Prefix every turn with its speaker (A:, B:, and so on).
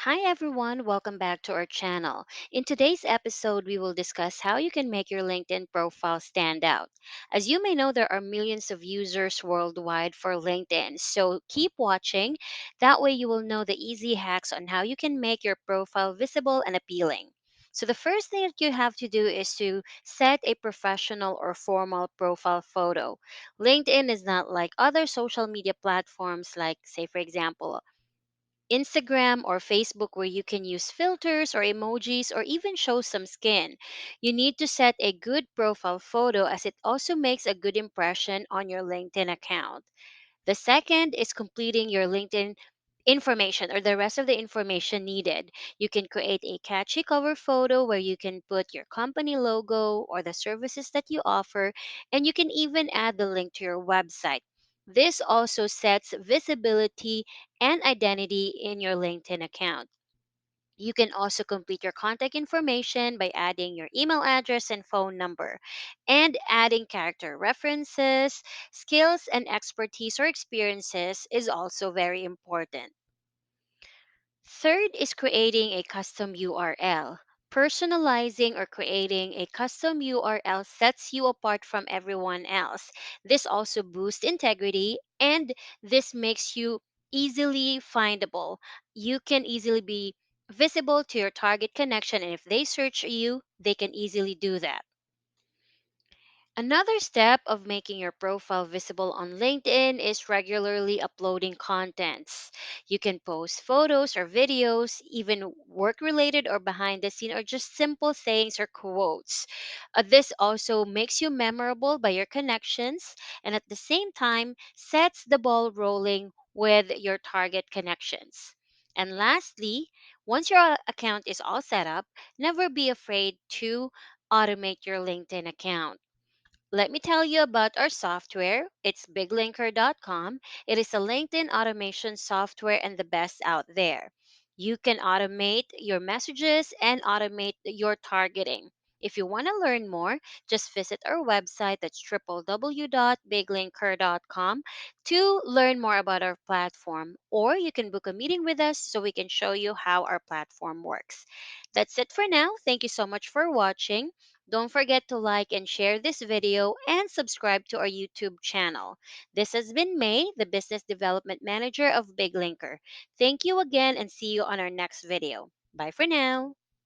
A: Hi everyone, welcome back to our channel. In today's episode, we will discuss how you can make your LinkedIn profile stand out. As you may know, there are millions of users worldwide for LinkedIn, so keep watching. That way, you will know the easy hacks on how you can make your profile visible and appealing. So, the first thing that you have to do is to set a professional or formal profile photo. LinkedIn is not like other social media platforms, like, say, for example, Instagram or Facebook, where you can use filters or emojis or even show some skin. You need to set a good profile photo as it also makes a good impression on your LinkedIn account. The second is completing your LinkedIn information or the rest of the information needed. You can create a catchy cover photo where you can put your company logo or the services that you offer, and you can even add the link to your website. This also sets visibility and identity in your LinkedIn account. You can also complete your contact information by adding your email address and phone number, and adding character references, skills, and expertise or experiences is also very important. Third is creating a custom URL. Personalizing or creating a custom URL sets you apart from everyone else. This also boosts integrity, and this makes you easily findable. You can easily be visible to your target connection, and if they search you, they can easily do that. Another step of making your profile visible on LinkedIn is regularly uploading contents. You can post photos or videos, even work related or behind the scene, or just simple sayings or quotes. This also makes you memorable by your connections, and at the same time sets the ball rolling with your target connections. And lastly, once your account is all set up, never be afraid to automate your LinkedIn account. Let me tell you about our software. It's biglinker.com. It is a LinkedIn automation software and the best out there. You can automate your messages and automate your targeting. If you want to learn more, just visit our website, that's www.biglinker.com, to learn more about our platform. Or you can book a meeting with us so we can show you how our platform works. That's it for now. Thank you so much for watching. Don't forget to like and share this video and subscribe to our YouTube channel. This has been May, the Business Development Manager of BigLinker. Thank you again and see you on our next video. Bye for now.